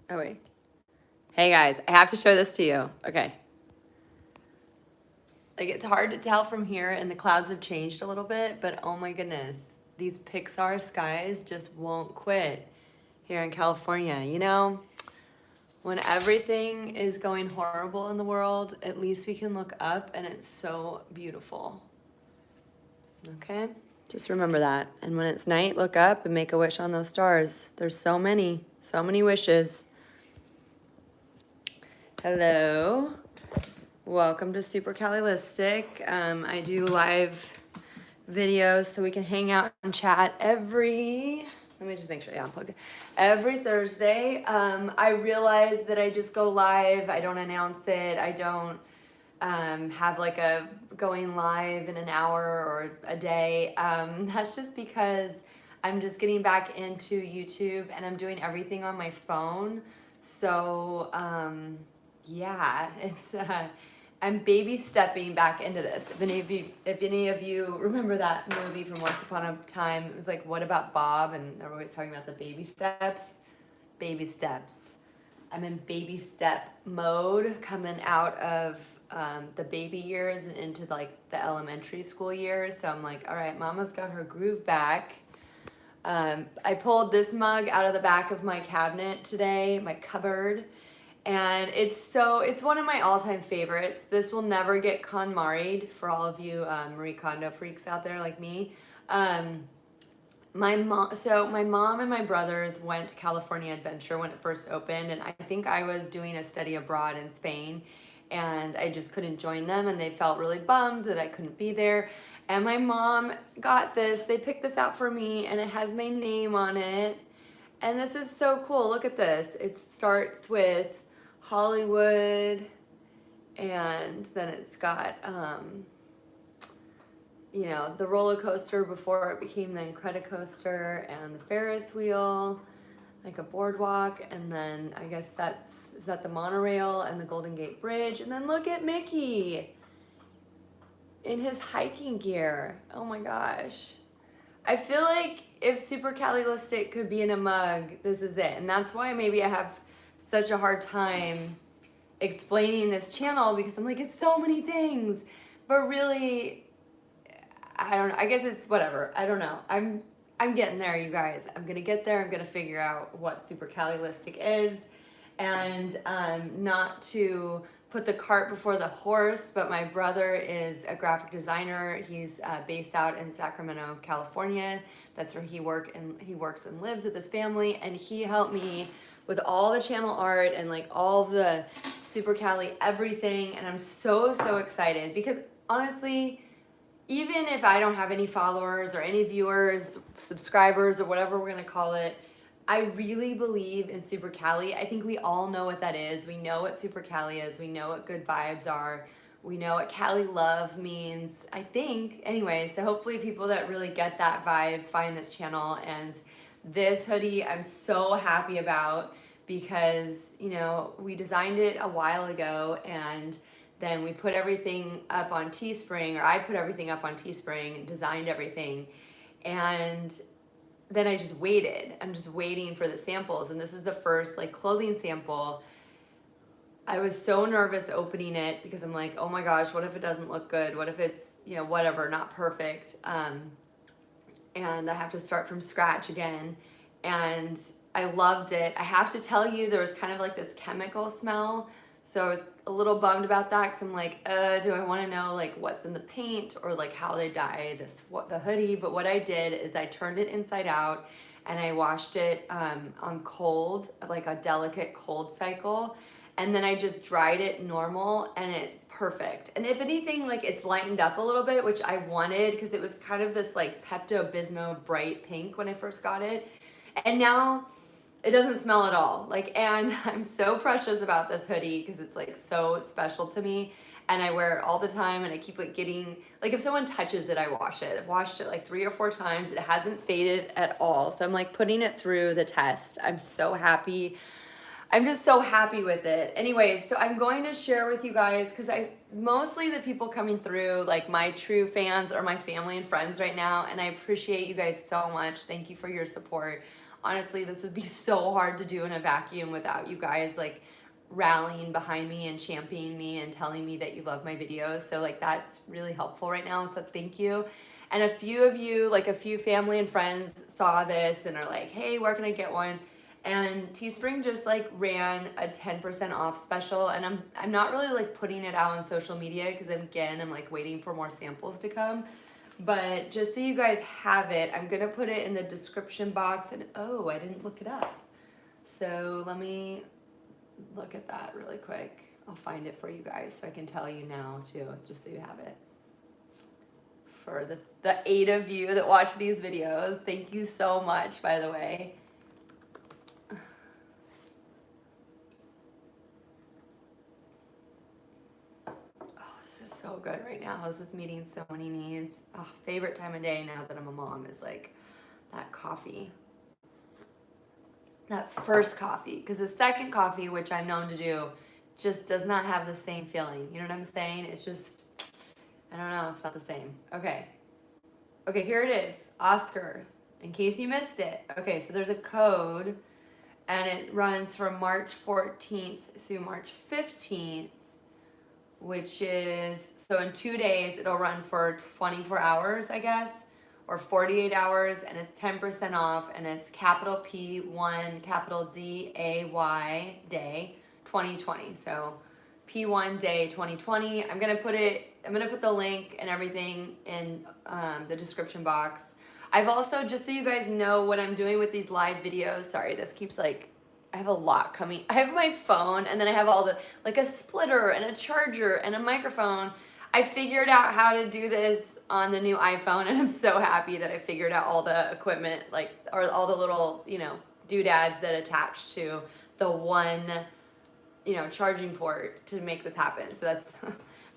Oh, wait. Hey, guys, I have to show this to you. Okay. Like, it's hard to tell from here, and the clouds have changed a little bit, but oh my goodness, these Pixar skies just won't quit here in California. You know, when everything is going horrible in the world, at least we can look up, and it's so beautiful. Okay? Just remember that. And when it's night, look up and make a wish on those stars. There's so many wishes. Hello. Welcome to Super Cali Land. I do live videos so we can hang out and chat let me just make sure, yeah, I'm plugged in. Every Thursday. I realize that I just go live. I don't announce it. I don't have like a going live in an hour or a day. That's just because I'm just getting back into YouTube and I'm doing everything on my phone. So yeah, it's I'm baby stepping back into this. If any of you remember that movie from Once Upon a Time, it was like, What About Bob? And they're always talking about the baby steps. Baby steps. I'm in baby step mode coming out of the baby years and into like the elementary school years. So I'm like, all right, mama's got her groove back. I pulled this mug out of the back of my cabinet today, my cupboard, and it's one of my all-time favorites. This will never get KonMari'd for all of you Marie Kondo freaks out there like me. My mom and my brothers went to California Adventure when it first opened, and I think I was doing a study abroad in Spain, and I just couldn't join them, and they felt really bummed that I couldn't be there. And my mom got this. They picked this out for me, and it has my name on it. And this is so cool. Look at this. It starts with Hollywood, and then it's got you know, the roller coaster before it became the Incredicoaster, and the Ferris wheel, like a boardwalk, and then I guess is that the monorail and the Golden Gate Bridge, and then look at Mickey in his hiking gear. Oh my gosh. I feel like if Super Cali Land could be in a mug, this is it. And that's why maybe I have such a hard time explaining this channel, because I'm like, it's so many things. But really, I don't know. I guess it's whatever. I don't know. I'm getting there, you guys. I'm gonna get there. I'm gonna figure out what Super Cali Land is, and not to put the cart before the horse. But my brother is a graphic designer. He's based out in Sacramento, California. That's where he works and lives with his family, and he helped me with all the channel art and like all the Super Cali everything. And I'm so excited because honestly, even if I don't have any followers or any viewers, subscribers, or whatever we're gonna call it, I really believe in Super Cali. I think we all know what that is. We know what Super Cali is. We know what good vibes are. We know what Cali love means, I think. Anyway, so hopefully people that really get that vibe find this channel. And this hoodie I'm so happy about because, you know, we designed it a while ago, and then we put everything up on Teespring, or I put everything up on Teespring, designed everything, and then I just waited. I'm just waiting for the samples, and this is the first like clothing sample. I was so nervous opening it because I'm like, oh my gosh, what if it doesn't look good? What if it's, you know, whatever, not perfect? And I have to start from scratch again. And I loved it. I have to tell you, there was kind of like this chemical smell. So I was a little bummed about that because I'm like, do I want to know like what's in the paint or like how they dye the hoodie? But what I did is I turned it inside out and I washed it on cold, like a delicate cold cycle. And then I just dried it normal, and it's perfect. And if anything, like it's lightened up a little bit, which I wanted because it was kind of this like Pepto-Bismol bright pink when I first got it. And now it doesn't smell at all. Like, and I'm so precious about this hoodie because it's like so special to me. And I wear it all the time, and I keep like getting, like if someone touches it, I wash it. I've washed it like 3 or 4 times. It hasn't faded at all. So I'm like putting it through the test. I'm so happy. I'm just so happy with it. Anyways, so I'm going to share with you guys, because mostly the people coming through, like my true fans, are my family and friends right now, and I appreciate you guys so much. Thank you for your support honestly, this would be so hard to do in a vacuum without you guys like rallying behind me and championing me and telling me that you love my videos. So like that's really helpful right now. So thank you. And a few of you, like a few family and friends saw this and are like, hey, where can I get one? And Teespring just like ran a 10% off special, and I'm not really like putting it out on social media because again, I'm like waiting for more samples to come. But just so you guys have it, I'm gonna put it in the description box. And oh, I didn't look it up. So let me look at that really quick. I'll find it for you guys so I can tell you now too, just so you have it. For the 8 of you that watch these videos, thank you so much, by the way. So good right now. This is meeting so many needs. Oh, favorite time of day now that I'm a mom is like that coffee. That first coffee. Because the second coffee, which I'm known to do, just does not have the same feeling. You know what I'm saying? It's just, I don't know, it's not the same. Okay. Okay, here it is. Oscar. In case you missed it. Okay, so there's a code and it runs from March 14th through March 15th. Which is, so in 2 days, it'll run for 24 hours, I guess, or 48 hours, and it's 10% off, and it's capital P1, capital DAY, day 2020. So P1 day 2020. I'm gonna put the link and everything in the description box. I've also, just so you guys know what I'm doing with these live videos, sorry, this keeps like, I have a lot coming. I have my phone, and then I have all the, like a splitter and a charger and a microphone. I figured out how to do this on the new iPhone, and I'm so happy that I figured out all the equipment, like, or all the little, you know, doodads that attach to the one, you know, charging port to make this happen. So that's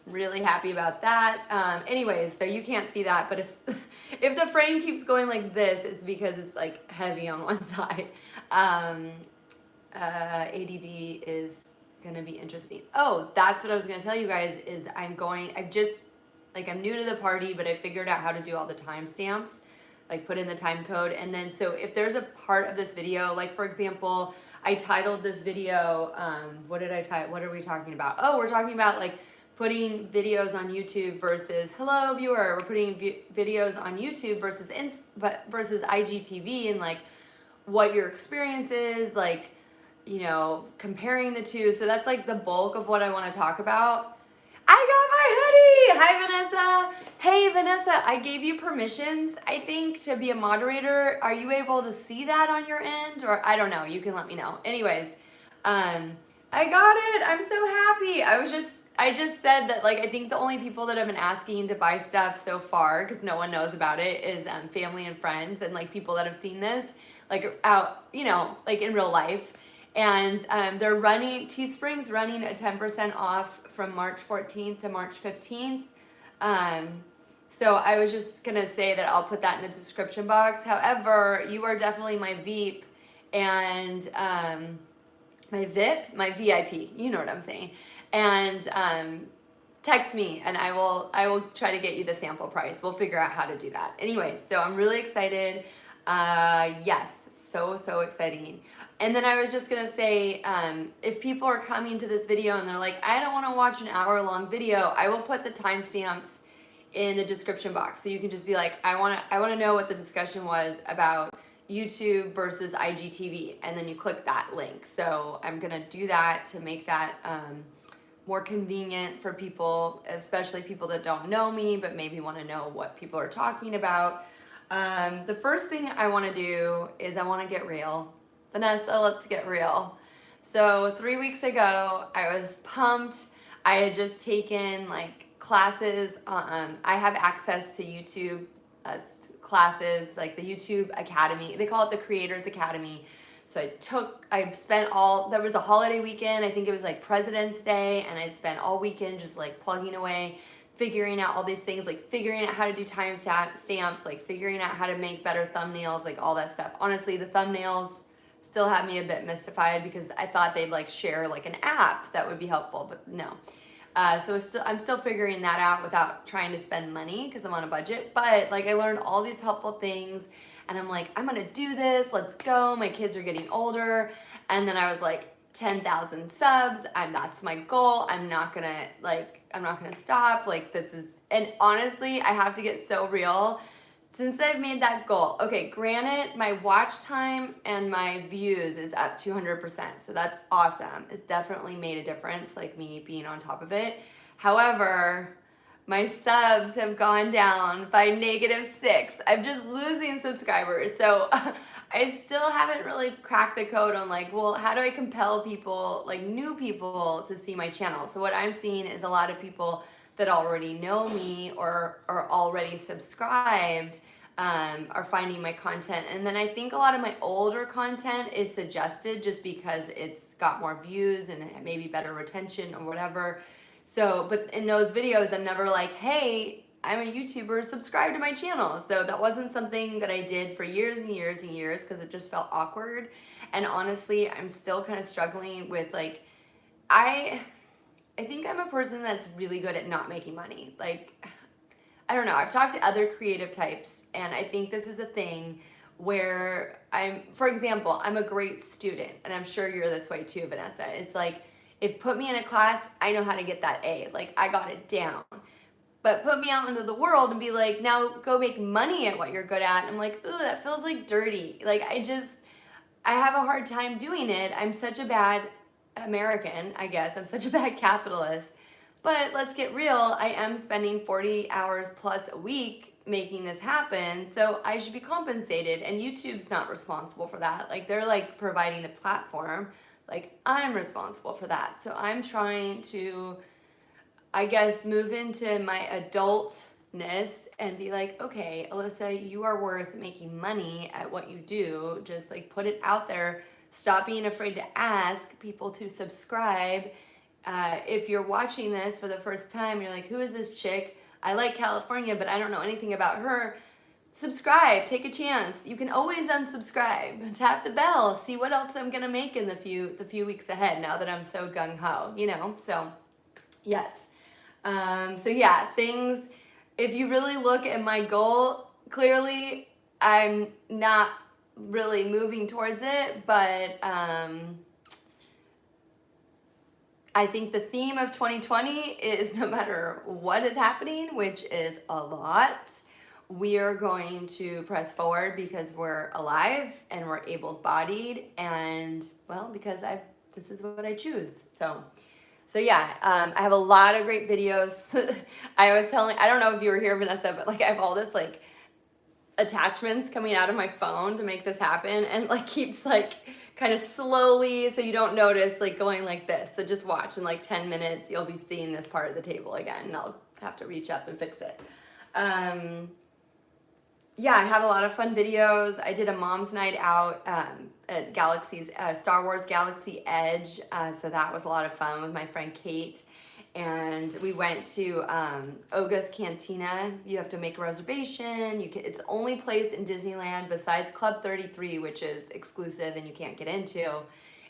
really happy about that. Anyways, so you can't see that, but if the frame keeps going like this, it's because it's like heavy on one side. ADD is gonna be interesting. Oh, that's what I was gonna tell you guys is I'm new to the party, but I figured out how to do all the timestamps, like put in the time code. And then, so if there's a part of this video, like for example, I titled this video, what are we talking about? Oh, we're talking about like putting videos on YouTube versus, hello viewer, we're putting videos on YouTube versus IGTV, and like what your experience is, like, you know, comparing the two. So that's like the bulk of what I want to talk about. I got my hoodie. Hi, Vanessa. Hey, Vanessa, I gave you permissions, I think, to be a moderator. Are you able to see that on your end? Or I don't know. You can let me know. Anyways, I got it. I'm so happy. I just said that, like, I think the only people that have been asking to buy stuff so far, because no one knows about it, is family and friends and like people that have seen this, like out, you know, like in real life. And Teespring's running a 10% off from March 14th to March 15th. So I was just gonna say that I'll put that in the description box. However, you are definitely my VIP and my VIP, you know what I'm saying. And text me and I will try to get you the sample price. We'll figure out how to do that. Anyway, so I'm really excited. Yes, so exciting. And then I was just gonna say, if people are coming to this video and they're like, I don't wanna watch an hour-long video, I will put the timestamps in the description box. So you can just be like, I wanna know what the discussion was about YouTube versus IGTV, and then you click that link. So I'm gonna do that to make that more convenient for people, especially people that don't know me, but maybe wanna know what people are talking about. The first thing I wanna do is I wanna get real. Vanessa, let's get real. So 3 weeks ago, I was pumped. I had just taken like classes. I have access to YouTube classes, like the YouTube Academy. They call it the Creators Academy. So there was a holiday weekend. I think it was like President's Day. And I spent all weekend just like plugging away, figuring out all these things, like figuring out how to do time stamps, like figuring out how to make better thumbnails, like all that stuff. Honestly, the thumbnails still have me a bit mystified because I thought they'd like share like an app that would be helpful, but no. So I'm still figuring that out without trying to spend money because I'm on a budget. But like I learned all these helpful things, and I'm like, I'm gonna do this, let's go, my kids are getting older. And then I was like, 10,000 subs, that's my goal. I'm not gonna stop. Like, this is, and honestly, I have to get so real. Since I've made that goal, okay, granted, my watch time and my views is up 200%, so that's awesome. It's definitely made a difference, like me being on top of it. However, my subs have gone down by -6. I'm just losing subscribers. So I still haven't really cracked the code on like, well, how do I compel people, like new people, to see my channel? So what I'm seeing is a lot of people that already know me or are already subscribed are finding my content. And then I think a lot of my older content is suggested just because it's got more views and maybe better retention or whatever. So, but in those videos, I'm never like, hey, I'm a YouTuber, subscribe to my channel. So that wasn't something that I did for years and years and years because it just felt awkward. And honestly, I'm still kind of struggling with like, I think I'm a person that's really good at not making money. Like, I don't know, I've talked to other creative types, and I think this is a thing where for example, I'm a great student, and I'm sure you're this way too, Vanessa. It's like, if put me in a class, I know how to get that A. Like, I got it down. But put me out into the world and be like, now go make money at what you're good at. And I'm like, ooh, that feels like dirty. Like, I have a hard time doing it. I'm such a bad American, I guess. I'm such a bad capitalist. But let's get real, I am spending 40 hours plus a week making this happen, so I should be compensated, and YouTube's not responsible for that. Like, they're like providing the platform, like I'm responsible for that. So I'm trying to, I guess, move into my adultness and be like, okay, Alyssa, you are worth making money at what you do. Just like put it out there. Stop being afraid to ask people to subscribe. If you're watching this for the first time, you're like, who is this chick? I like California, but I don't know anything about her. Subscribe, take a chance. You can always unsubscribe. Tap the bell, see what else I'm gonna make in the few weeks ahead now that I'm so gung-ho, you know? So, yes. So yeah, things, if you really look at my goal, clearly I'm not really moving towards it, but I think the theme of 2020 is no matter what is happening, which is a lot, we are going to press forward because we're alive and we're able-bodied, and well, because this is what I choose. So yeah, I have a lot of great videos. I don't know if you were here, Vanessa, but like I have all this like attachments coming out of my phone to make this happen, and like keeps like kind of slowly, so you don't notice, like going like this. So just watch, in like 10 minutes you'll be seeing this part of the table again, and I'll have to reach up and fix it. Yeah, I have a lot of fun videos. I did a mom's night out at Star Wars Galaxy Edge, so that was a lot of fun with my friend Kate. And we went to Oga's Cantina. You have to make a reservation. It's the only place in Disneyland besides Club 33, which is exclusive and you can't get into.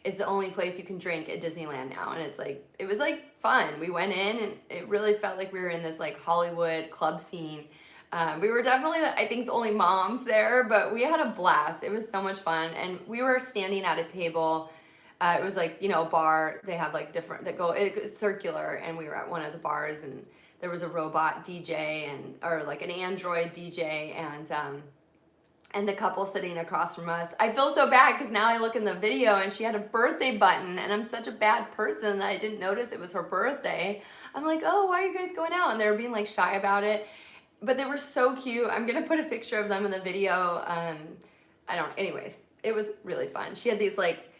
It's the only place you can drink at Disneyland now, and it was like fun. We went in and it really felt like we were in this like Hollywood club scene. We were definitely, I think, the only moms there, but we had a blast. It was so much fun, and we were standing at a table. It was like, you know, a bar. They had like different it's circular, and we were at one of the bars, and there was a robot DJ or like an android DJ, and the couple sitting across from us. I feel so bad because now I look in the video and she had a birthday button, and I'm such a bad person that I didn't notice it was her birthday. I'm like, oh, why are you guys going out? And they were being like shy about it. But they were so cute. I'm gonna put a picture of them in the video. Anyways, it was really fun. She had these like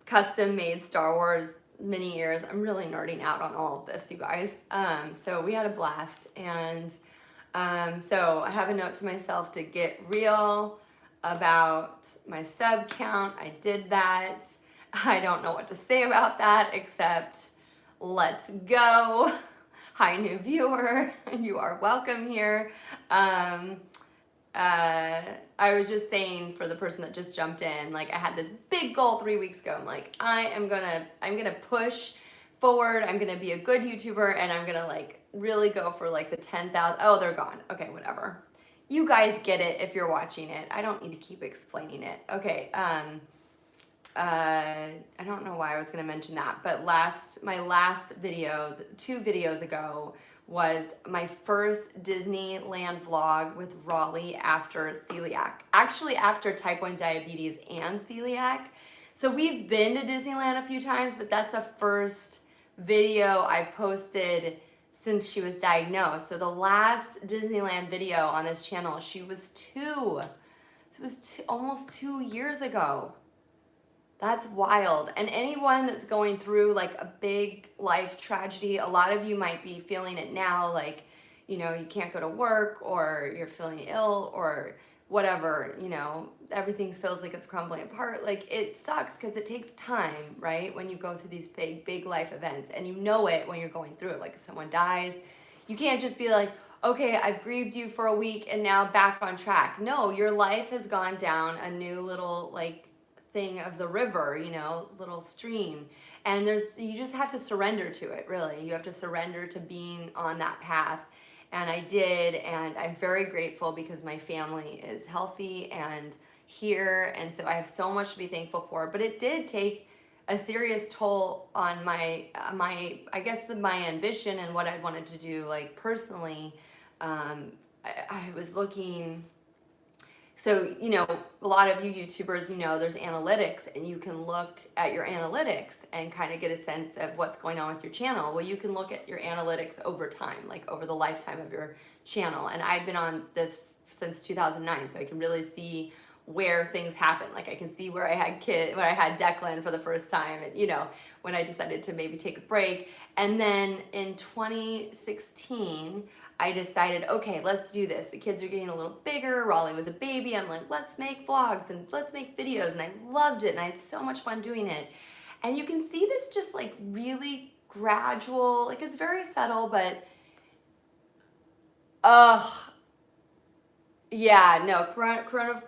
custom made Star Wars mini ears. I'm really nerding out on all of this, you guys. So we had a blast, and so I have a note to myself to get real about my sub count. I did that. I don't know what to say about that except let's go. Hi, new viewer. You are welcome here. I was just saying, for the person that just jumped in, like I had this big goal 3 weeks ago. I'm like, I'm gonna push forward. I'm gonna be a good YouTuber, and I'm gonna like really go for like the 10,000. Oh, they're gone. Okay, whatever. you guys get it if you're watching it. I don't need to keep explaining it. Okay. I don't know why I was going to mention that, but my last video, 2 videos ago, was my first Disneyland vlog with Raleigh after celiac. Actually, after type 1 diabetes and celiac. So we've been to Disneyland a few times, but that's the first video I've posted since she was diagnosed. So the last Disneyland video on this channel, she was 2. So it was almost 2 years ago. That's wild. And anyone that's going through like a big life tragedy, a lot of you might be feeling it now, like, you know, you can't go to work, or you're feeling ill, or whatever, you know, everything feels like it's crumbling apart. Like, it sucks because it takes time, right? When you go through these big life events, and you know it when you're going through it. Like, if someone dies, you can't just be like, okay, I've grieved you for a week and now back on track. No, your life has gone down a new little like thing of the river, you know, little stream, and you just have to surrender to it. Really, you have to surrender to being on that path, and I did, and I'm very grateful because my family is healthy and here, and so I have so much to be thankful for. But it did take a serious toll on my I guess my ambition and what I wanted to do, like personally. I was looking. So, you know, a lot of you YouTubers, you know, there's analytics, and you can look at your analytics and kind of get a sense of what's going on with your channel. Well, you can look at your analytics over time, like over the lifetime of your channel. And I've been on this since 2009, so I can really see where things happen. Like, I can see where I had Declan for the first time, and, you know, when I decided to maybe take a break. And then in 2016, I decided, okay, let's do this. The kids are getting a little bigger. Raleigh was a baby. I'm like, let's make vlogs and let's make videos. And I loved it, and I had so much fun doing it. And you can see this just like really gradual, like it's very subtle, but yeah, no, Corona.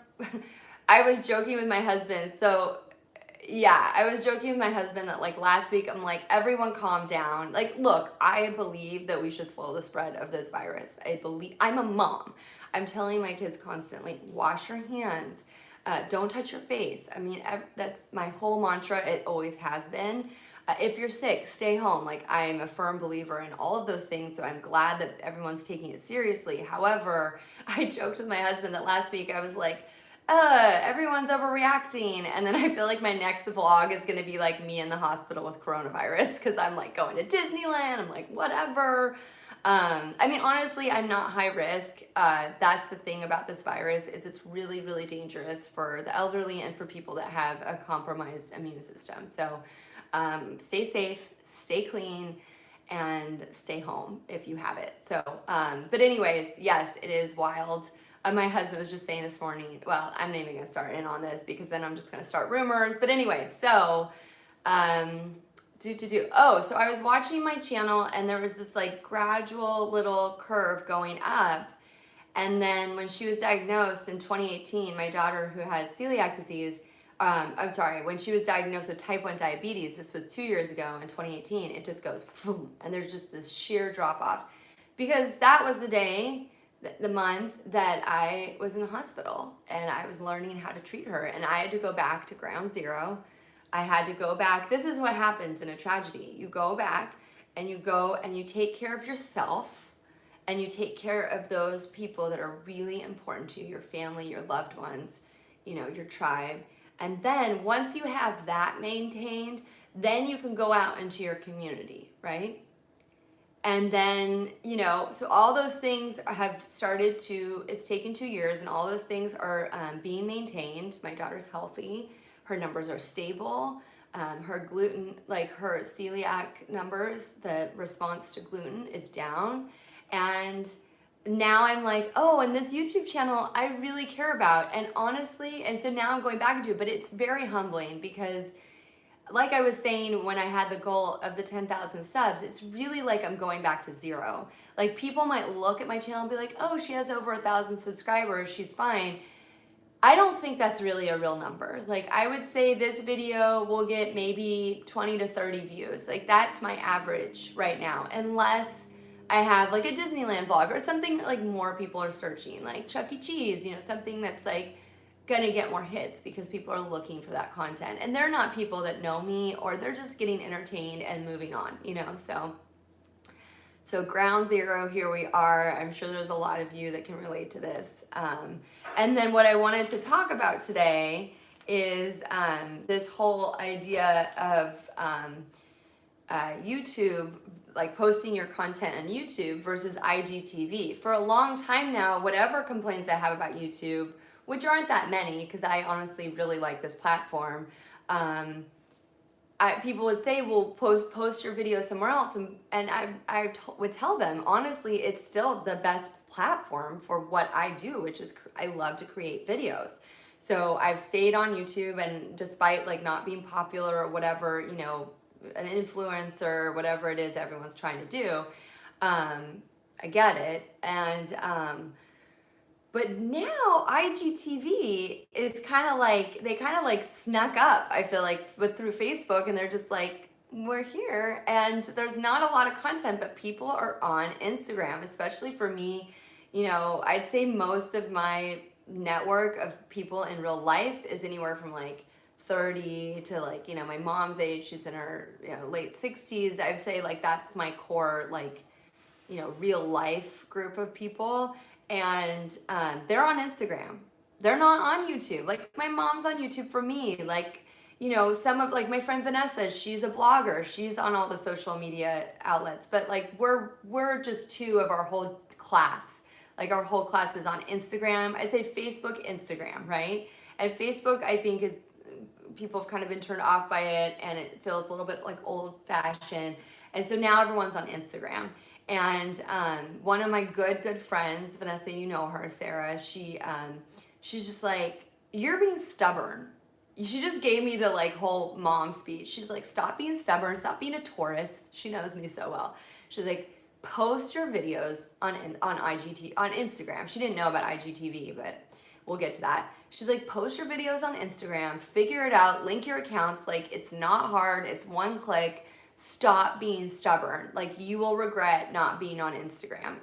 I was joking with my husband. So yeah, I was joking with my husband that like last week, I'm like, everyone calm down. Like, look, I believe that we should slow the spread of this virus. I'm a mom. I'm telling my kids constantly, wash your hands. Don't touch your face. I mean, that's my whole mantra. It always has been. If you're sick, stay home. Like, I'm a firm believer in all of those things. So I'm glad that everyone's taking it seriously. However, I joked with my husband that last week I was like, everyone's overreacting. And then I feel like my next vlog is going to be like me in the hospital with coronavirus, because I'm like going to Disneyland. I'm like, whatever. I mean, honestly, I'm not high risk. That's the thing about this virus, is it's really, really dangerous for the elderly and for people that have a compromised immune system. So stay safe, stay clean, and stay home if you have it. So, but anyways, yes, it is wild. My husband was just saying this morning, well, I'm not even going to start in on this because then I'm just going to start rumors. But anyway, so, oh, so I was watching my channel, and there was this like gradual little curve going up. And then when she was diagnosed in 2018, my daughter, who has celiac disease, when she was diagnosed with type 1 diabetes, this was 2 years ago in 2018, it just goes boom, and there's just this sheer drop off, because that was the month that I was in the hospital, and I was learning how to treat her, and I had to go back to ground zero. I had to go back. This is what happens in a tragedy. You go back, and you go and you take care of yourself, and you take care of those people that are really important to you, your family, your loved ones, you know, your tribe. And then once you have that maintained, then you can go out into your community, right? And then, you know, so all those things have started to, it's taken 2 years, and all those things are being maintained. My daughter's healthy. Her numbers are stable. Her gluten, like her celiac numbers, the response to gluten is down. And now I'm like, oh, and this YouTube channel I really care about. And honestly, and so now I'm going back into it, but it's very humbling, because like I was saying, when I had the goal of the 10,000 subs, it's really like I'm going back to zero. Like, people might look at my channel and be like, oh, she has over 1,000 subscribers, she's fine. I don't think that's really a real number. Like, I would say this video will get maybe 20 to 30 views. Like, that's my average right now, unless I have like a Disneyland vlog or something that like more people are searching, like Chuck E. Cheese, you know, something that's like gonna get more hits because people are looking for that content, and they're not people that know me, or they're just getting entertained and moving on, you know. So ground zero, here we are. I'm sure there's a lot of you that can relate to this. And then what I wanted to talk about today is this whole idea of YouTube, like posting your content on YouTube versus IGTV. For a long time now, whatever complaints I have about YouTube, which aren't that many, because I honestly really like this platform, people would say, well, post your video somewhere else, and I would tell them, honestly, it's still the best platform for what I do, which is I love to create videos. So I've stayed on YouTube, and despite like not being popular or whatever, you know, an influencer, whatever it is everyone's trying to do, I get it. And but now IGTV is kind of like, they kind of like snuck up, I feel like, through Facebook, and they're just like, we're here, and there's not a lot of content, but people are on Instagram, especially for me. You know, I'd say most of my network of people in real life is anywhere from like 30 to like, you know, my mom's age, she's in her, you know, late 60s. I'd say like that's my core, like, you know, real life group of people. And they're on Instagram. They're not on YouTube. Like my mom's on YouTube for me. Like, you know, some of like my friend Vanessa, she's a blogger. She's on all the social media outlets. But like we're just two of our whole class. Like our whole class is on Instagram. I'd say Facebook, Instagram, right? And Facebook, I think, is, people have kind of been turned off by it, and it feels a little bit like old fashioned. And so now everyone's on Instagram. And one of my good friends, Vanessa, you know her, Sarah, she's just like, you're being stubborn. She just gave me the like whole mom speech. She's like, stop being stubborn, stop being a Taurus. She knows me so well. She's like, post your videos on Instagram. She didn't know about IGTV, but we'll get to that. She's like, post your videos on Instagram, figure it out, link your accounts. Like, it's not hard, it's one click. Stop being stubborn. Like, you will regret not being on Instagram.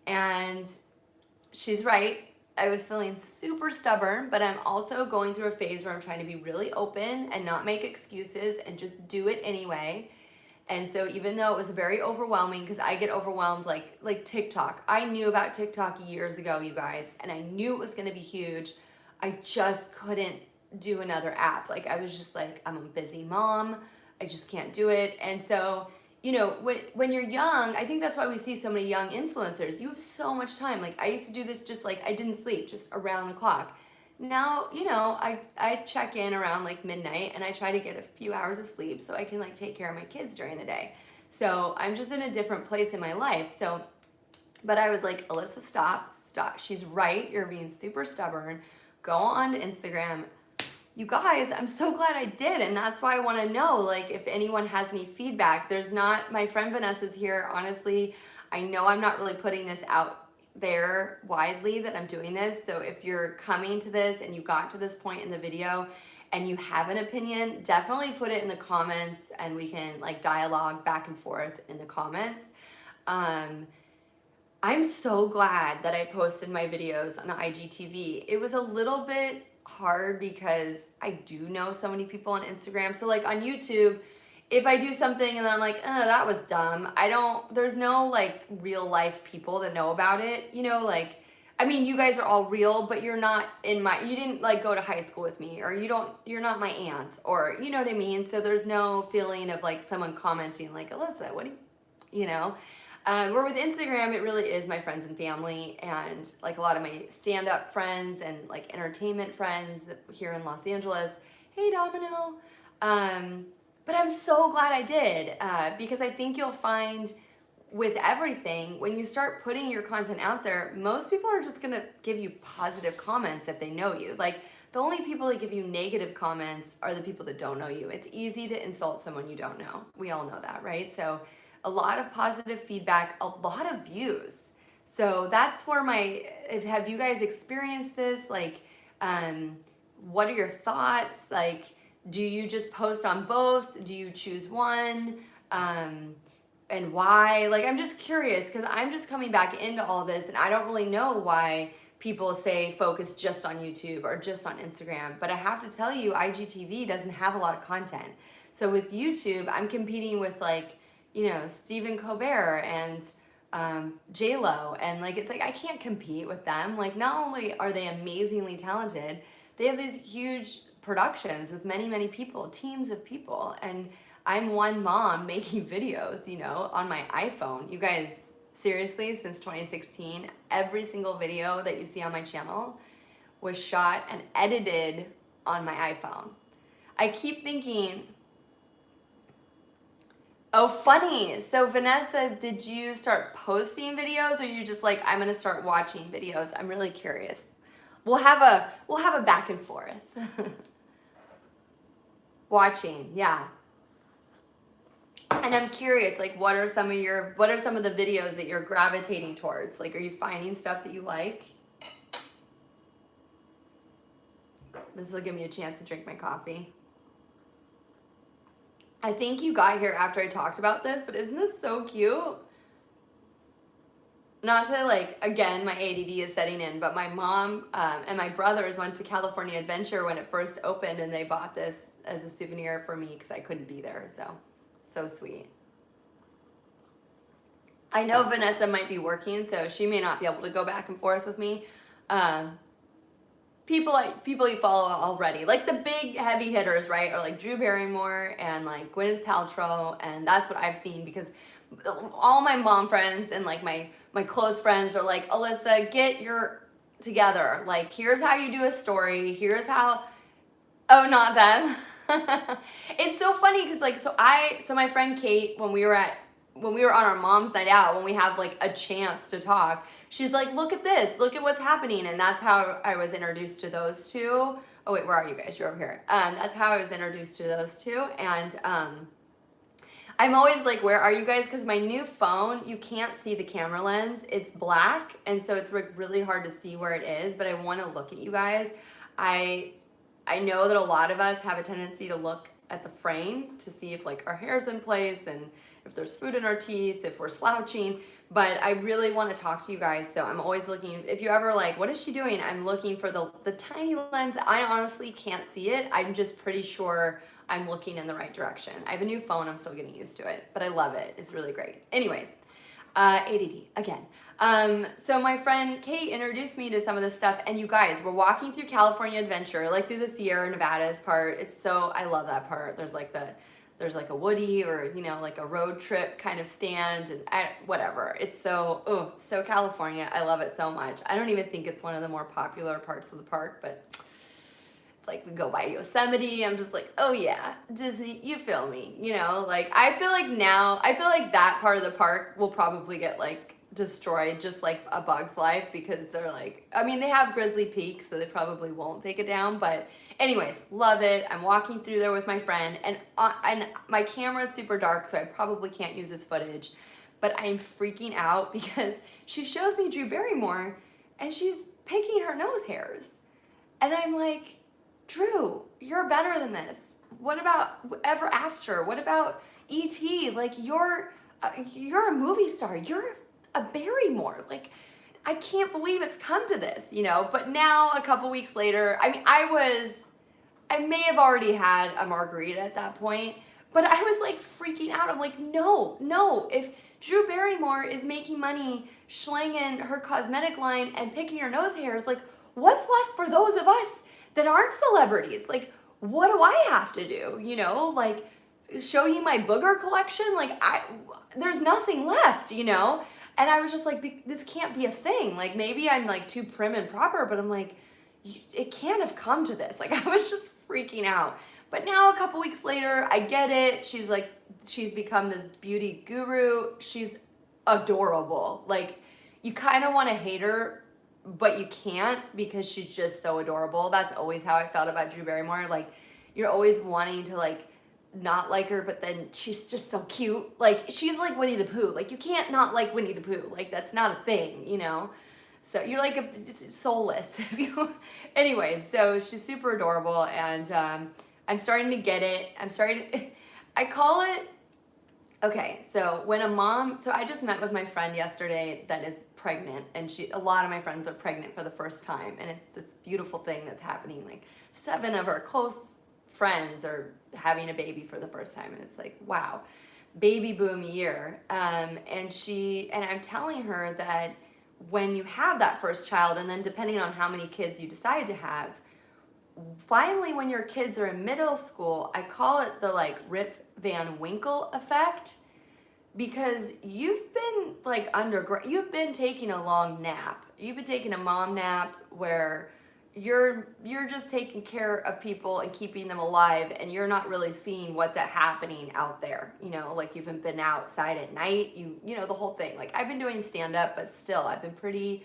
And she's right. I was feeling super stubborn, but I'm also going through a phase where I'm trying to be really open and not make excuses and just do it anyway. And so even though it was very overwhelming, because I get overwhelmed like TikTok. I knew about TikTok years ago, you guys, and I knew it was going to be huge. I just couldn't do another app. Like, I was just like, I'm a busy mom. I just can't do it. And so, you know, when you're young, I think that's why we see so many young influencers. You have so much time. Like, I used to do this just like, I didn't sleep, just around the clock. Now, you know, I check in around like midnight, and I try to get a few hours of sleep so I can like take care of my kids during the day. So I'm just in a different place in my life. So, but I was like, Alyssa, stop. She's right. You're being super stubborn. Go on to Instagram. You guys, I'm so glad I did, and that's why I want to know, like, if anyone has any feedback. There's not, my friend Vanessa's here. Honestly, I know I'm not really putting this out there widely that I'm doing this. So if you're coming to this and you got to this point in the video and you have an opinion, definitely put it in the comments, and we can like dialogue back and forth in the comments. I'm so glad that I posted my videos on IGTV. It was a little bit hard because I do know so many people on Instagram. So like on YouTube, if I do something and then I'm like, that was dumb, there's no like real life people that know about it, you know, like, I mean, you guys are all real, but you're not you didn't like go to high school with me, or you're not my aunt, or you know what I mean? So there's no feeling of like someone commenting like, Alyssa, what do you know? Where with Instagram, it really is my friends and family, and like a lot of my stand-up friends and like entertainment friends here in Los Angeles. Hey, Domino. But I'm so glad I did, because I think you'll find with everything, when you start putting your content out there, most people are just gonna give you positive comments if they know you. Like, the only people that give you negative comments are the people that don't know you. It's easy to insult someone you don't know. We all know that, right? So a lot of positive feedback, a lot of views. So that's where have you guys experienced this? Like, what are your thoughts? Like, do you just post on both? Do you choose one? and why. Like, I'm just curious because I'm just coming back into all this and I don't really know why people say focus just on YouTube or just on Instagram. But I have to tell you, IGTV doesn't have a lot of content. So with YouTube, I'm competing with like, you know, Stephen Colbert and J-Lo, and like, it's like I can't compete with them. Like, not only are they amazingly talented, they have these huge productions with many people, teams of people, and I'm one mom making videos, you know, on my iPhone. You guys, seriously, since 2016, every single video that you see on my channel was shot and edited on my iPhone. I keep thinking, oh, funny. So Vanessa, did you start posting videos or you just like, I'm gonna start watching videos? I'm really curious. We'll have a back and forth. Watching, yeah. And I'm curious, like, what are some of the videos that you're gravitating towards? Like, are you finding stuff that you like? This will give me a chance to drink my coffee. I think you got here after I talked about this, but isn't this so cute? Not to like, again, my ADD is setting in, but my mom and my brothers went to California Adventure when it first opened, and they bought this as a souvenir for me because I couldn't be there, so sweet. I know Vanessa might be working, so she may not be able to go back and forth with me. People you follow already, like the big heavy hitters, right, are like Drew Barrymore and like Gwyneth Paltrow, and that's what I've seen because all my mom friends and like my close friends are like, Alyssa, get your together. Like, here's how you do a story. Here's how. Oh, not them. It's so funny because like, so my friend Kate, when we were on our mom's night out, when we have like a chance to talk, she's like, look at this, look at what's happening. And that's how I was introduced to those two. Oh wait, where are you guys? You're over here. That's how I was introduced to those two. And I'm always like, where are you guys? Because my new phone, you can't see the camera lens. It's black. And so it's like really hard to see where it is, but I want to look at you guys. I know that a lot of us have a tendency to look at the frame to see if like our hair's in place and if there's food in our teeth, if we're slouching, but I really want to talk to you guys. So I'm always looking, if you ever like, what is she doing? I'm looking for the tiny lens. I honestly can't see it. I'm just pretty sure I'm looking in the right direction. I have a new phone. I'm still getting used to it, but I love it. It's really great. Anyways, ADD again. So my friend Kate introduced me to some of this stuff, and you guys, we're walking through California Adventure, like through the Sierra Nevadas part. I love that part. There's like a Woody or, you know, like a road trip kind of stand and whatever. It's so California. I love it so much. I don't even think it's one of the more popular parts of the park, but it's like we go by Yosemite. I'm just like, oh yeah, Disney, you feel me, you know? Like, I feel like that part of the park will probably get like destroyed just like A Bug's Life because they're like, I mean, they have Grizzly Peak, so they probably won't take it down, but anyways, love it. I'm walking through there with my friend, and my camera is super dark, so I probably can't use this footage, but I'm freaking out because she shows me Drew Barrymore and she's picking her nose hairs, and I'm like, Drew, you're better than this. What about Ever After? What about E.T.? Like, you're a movie star. You're a Barrymore. Like, I can't believe it's come to this, you know? But now, a couple weeks later, I mean, I may have already had a margarita at that point, but I was like freaking out. I'm like, no. If Drew Barrymore is making money schlanging her cosmetic line and picking her nose hairs, like, what's left for those of us that aren't celebrities? Like, what do I have to do? You know, like, show you my booger collection? Like, there's nothing left, you know? And I was just like, this can't be a thing. Like, maybe I'm like too prim and proper, but I'm like, it can't have come to this. Like, I was just freaking out. But now a couple weeks later, I get it. She's become this beauty guru. She's adorable. Like, you kind of want to hate her, but you can't because she's just so adorable. That's always how I felt about Drew Barrymore. Like, you're always wanting to like not like her, but then she's just so cute. Like, she's like Winnie the Pooh. Like, you can't not like Winnie the Pooh. Like, that's not a thing, you know? So you're like soulless. Anyways, so she's super adorable, and I'm starting to get it. I call it Okay, so when a mom, so I just met with my friend yesterday that is pregnant, and a lot of my friends are pregnant for the first time, and it's this beautiful thing that's happening. Like 7 of our close friends are having a baby for the first time, and it's like, wow, baby boom year. And I'm telling her that when you have that first child, and then depending on how many kids you decide to have, finally when your kids are in middle school, I call it the like Rip Van Winkle effect, because you've been like you've been taking a long nap. You've been taking a mom nap where you're just taking care of people and keeping them alive, and you're not really seeing what's happening out there. You know, like you haven't been outside at night. You know the whole thing. Like I've been doing stand up, but still I've been pretty.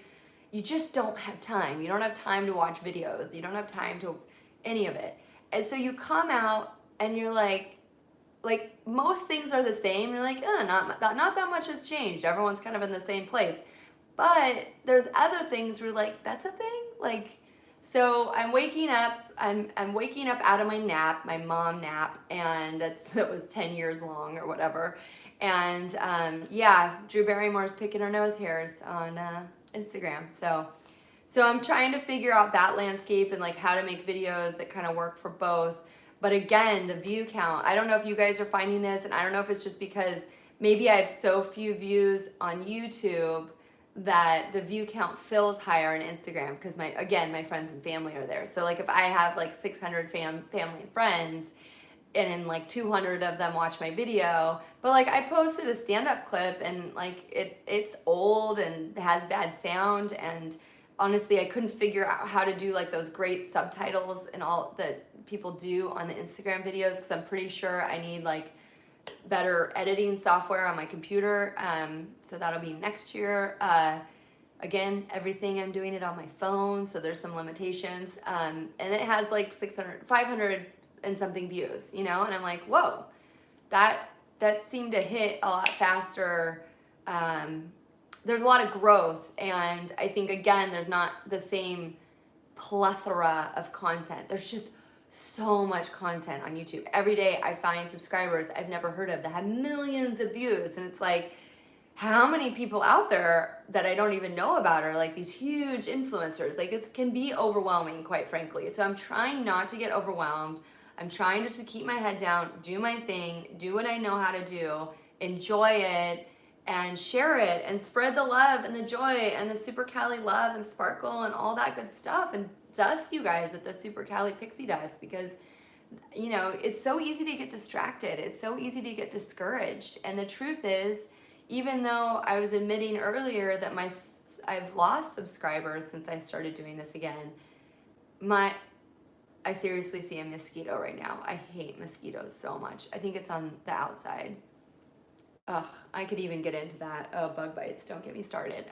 You just don't have time. You don't have time to watch videos. You don't have time to any of it. And so you come out and you're like most things are the same. You're like, not that much has changed. Everyone's kind of in the same place. But there's other things where like, that's a thing. Like, so I'm waking up. I'm waking up out of my nap, my mom nap, and that was 10 years long or whatever. And yeah, Drew Barrymore's picking her nose hairs on Instagram. So I'm trying to figure out that landscape and like how to make videos that kind of work for both. But again, the view count, I don't know if you guys are finding this, and I don't know if it's just because maybe I have so few views on YouTube that the view count feels higher on Instagram, because my friends and family are there. So like if I have like 600 family and friends, and then like 200 of them watch my video, but like I posted a stand-up clip, and like it's old and has bad sound, and honestly I couldn't figure out how to do like those great subtitles and all that people do on the Instagram videos, because I'm pretty sure I need like better editing software on my computer. So that'll be next year. Again, everything I'm doing it on my phone, so there's some limitations. And it has like 500 and something views, you know, and I'm like, whoa, that seemed to hit a lot faster. There's a lot of growth, and I think again, there's not the same plethora of content. There's just so much content on YouTube. Every day I find subscribers I've never heard of that have millions of views, and it's like, how many people out there that I don't even know about are like these huge influencers? Like it can be overwhelming, quite frankly. So I'm trying not to get overwhelmed. I'm trying just to keep my head down, do my thing, do what I know how to do, enjoy it, and share it, and spread the love and the joy and the Super Cali love and sparkle and all that good stuff, and dust you guys with the Super Cali pixie dust, because you know it's so easy to get distracted. It's so easy to get discouraged. And the truth is, even though I was admitting earlier that I've lost subscribers since I started doing this again, I seriously see a mosquito right now. I hate mosquitoes so much. I think it's on the outside. Ugh, I could even get into that. Oh, bug bites, don't get me started.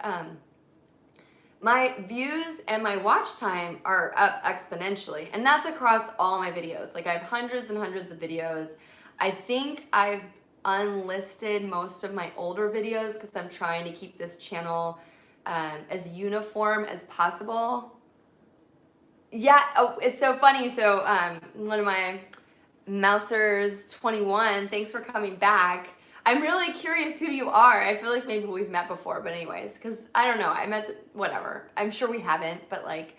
My views and my watch time are up exponentially, and that's across all my videos. Like I have hundreds and hundreds of videos. I think I've unlisted most of my older videos because I'm trying to keep this channel as uniform as possible. Yeah, oh, it's so funny. So one of my Mousers 21, thanks for coming back. I'm really curious who you are. I feel like maybe we've met before, but anyways, because I don't know, whatever. I'm sure we haven't, but like,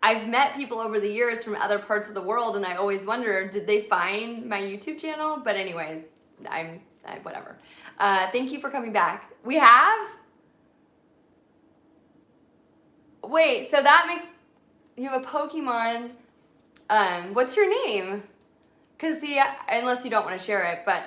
I've met people over the years from other parts of the world, and I always wonder, did they find my YouTube channel? But anyways, whatever. Thank you for coming back. We have? Wait, so that makes, you have a Pokemon, what's your name? Because see, unless you don't want to share it, but,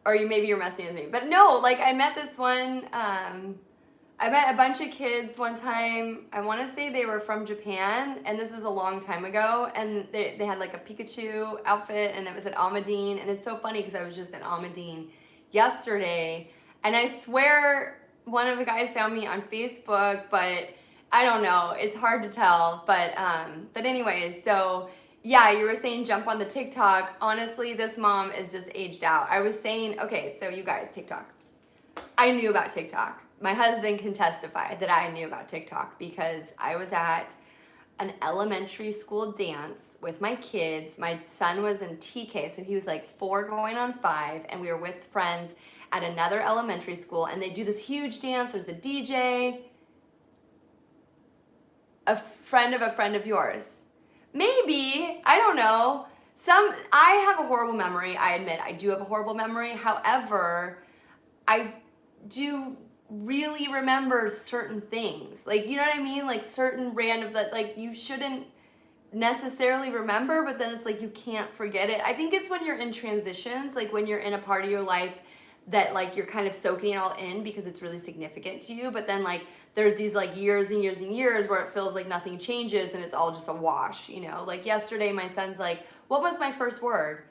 or maybe you're messing with me. But no, like I met this one, I met a bunch of kids one time. I want to say they were from Japan, and this was a long time ago, and they had like a Pikachu outfit, and it was at Almadine, and it's so funny because I was just at Almadine yesterday, and I swear one of the guys found me on Facebook, but I don't know, it's hard to tell, but anyways, so yeah, you were saying jump on the TikTok. Honestly, this mom is just aged out. I was saying, okay, so you guys, TikTok. I knew about TikTok. My husband can testify that I knew about TikTok because I was at an elementary school dance with my kids. My son was in TK, so he was like 4 going on 5, and we were with friends at another elementary school, and they do this huge dance. There's a DJ, a friend of yours. Maybe, I don't know. I have a horrible memory. I admit I do have a horrible memory. However, I do really remember certain things. Like, you know what I mean? Like certain random that like you shouldn't necessarily remember, but then it's like you can't forget it. I think it's when you're in transitions, like when you're in a part of your life that like you're kind of soaking it all in because it's really significant to you, but then like there's these like years and years and years where it feels like nothing changes and it's all just a wash, you know? Like yesterday my son's like, what was my first word?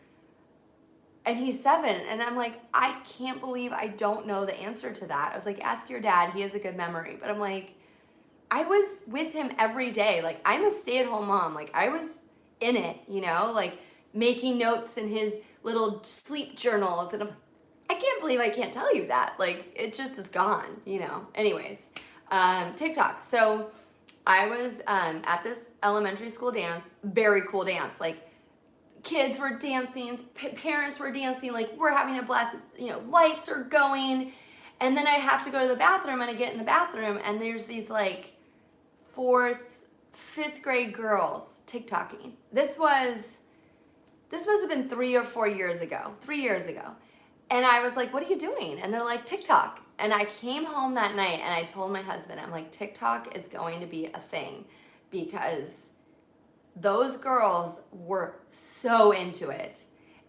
And he's 7, and I'm like, I can't believe I don't know the answer to that. I was like, ask your dad, he has a good memory. But I'm like, I was with him every day. Like, I'm a stay-at-home mom. Like, I was in it, you know, like making notes in his little sleep journals. And I can't believe I can't tell you that. Like, it just is gone, you know. Anyways, TikTok. So I was at this elementary school dance, very cool dance. Like, kids were dancing, parents were dancing, like we're having a blast, you know, lights are going. And then I have to go to the bathroom, and I get in the bathroom, and there's these like 4th, 5th grade girls TikToking. This must have been 3 or 4 years ago, 3 years ago. And I was like, what are you doing? And they're like, TikTok. And I came home that night and I told my husband, I'm like, TikTok is going to be a thing because those girls were so into it.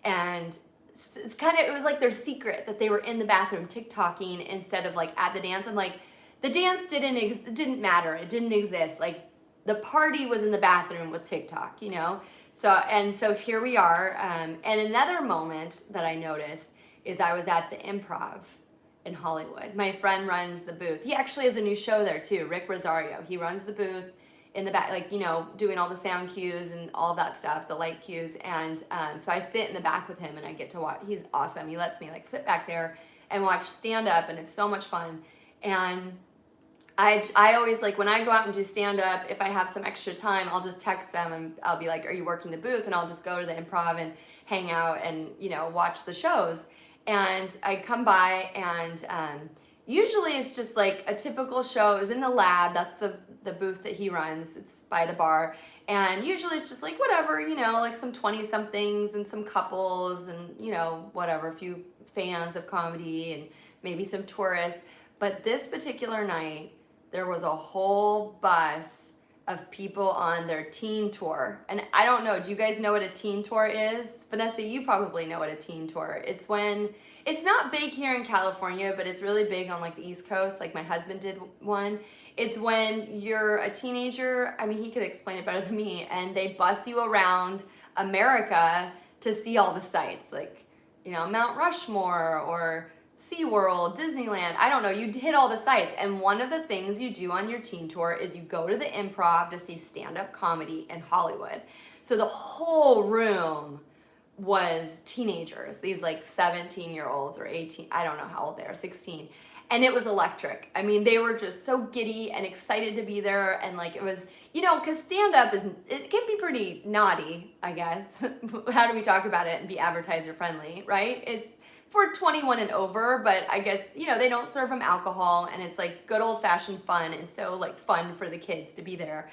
And it was like their secret that they were in the bathroom TikToking instead of like at the dance. I'm like, the dance didn't matter. It didn't exist. Like the party was in the bathroom with TikTok, you know? So here we are. And another moment that I noticed is I was at the Improv in Hollywood. My friend runs the booth. He actually has a new show there too, Rick Rosario. He runs the booth in the back, like, you know, doing all the sound cues and all that stuff, the light cues. And so I sit in the back with him and I get to watch. He's awesome. He lets me like sit back there and watch stand up, and it's so much fun. And I always, like, when I go out and do stand up, if I have some extra time, I'll just text them and I'll be like, are you working the booth? And I'll just go to the Improv and hang out and, you know, watch the shows. And I come by, and usually it's just like a typical show. It was in the lab. That's the booth that he runs. It's by the bar. And usually it's just like whatever, you know, like some 20-somethings and some couples and, you know, whatever, a few fans of comedy and maybe some tourists. But this particular night, there was a whole bus of people on their teen tour. And I don't know, do you guys know what a teen tour is? Vanessa, you probably know what a teen tour. It's when, it's not big here in California, but it's really big on like the East Coast. Like my husband did one. It's when you're a teenager, I mean, he could explain it better than me, and they bus you around America to see all the sites, like, you know, Mount Rushmore or SeaWorld, Disneyland, I don't know, you hit all the sites. And one of the things you do on your teen tour is you go to the Improv to see stand-up comedy in Hollywood. So the whole room was teenagers, these like 17-year-olds or 18, I don't know how old they are, 16. And it was electric. I mean, they were just so giddy and excited to be there. And like, it was, you know, because stand-up it can be pretty naughty, I guess. How do we talk about it and be advertiser friendly, right? It's for 21 and over, but I guess, you know, they don't serve them alcohol, and it's like good old-fashioned fun, and so like fun for the kids to be there.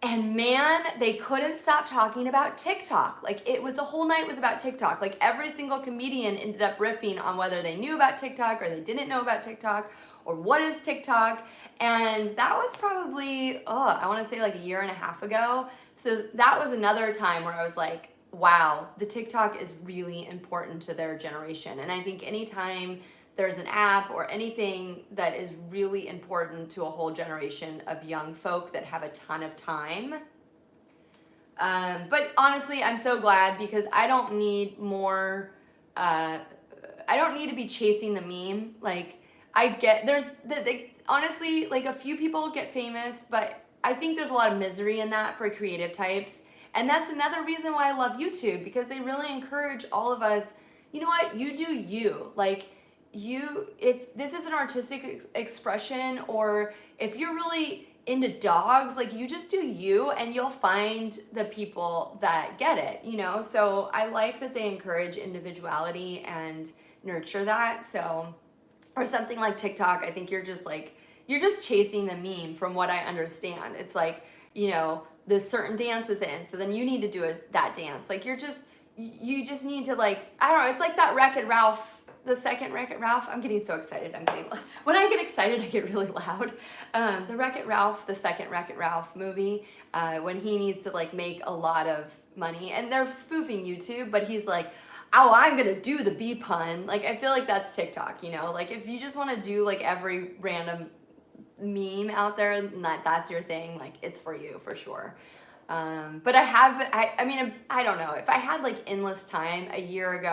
And man, they couldn't stop talking about TikTok. Like, it was, the whole night was about TikTok. Like, every single comedian ended up riffing on whether they knew about TikTok or they didn't know about TikTok, or what is TikTok. And that was probably, I want to say like a year and a half ago. So that was another time where I was like, wow, the TikTok is really important to their generation. And I think anytime there's an app or anything that is really important to a whole generation of young folk that have a ton of time. But honestly, I'm so glad, because I don't need more, I don't need to be chasing the meme. Like, I get, honestly, like a few people get famous, but I think there's a lot of misery in that for creative types. And that's another reason why I love YouTube, because they really encourage all of us, you know what, you do you. Like, if this is an artistic expression, or if you're really into dogs, like you just do you and you'll find the people that get it, you know? So I like that they encourage individuality and nurture that. So, or something like TikTok, I think you're just chasing the meme from what I understand. It's like, you know, this certain dance is in, so then you need to do that dance. Like you just need to like, I don't know, it's like that Wreck-It Ralph, the second Wreck-It Ralph. I'm getting so excited. When I get excited, I get really loud. The Wreck-It Ralph, the second Wreck-It Ralph movie, when he needs to like make a lot of money, and they're spoofing YouTube, but he's like, oh, I'm gonna do the bee pun. Like, I feel like that's TikTok, you know? Like, if you just wanna do like every random meme out there and that's your thing, like, it's for you, for sure. But I mean, I don't know. If I had like endless time a year ago,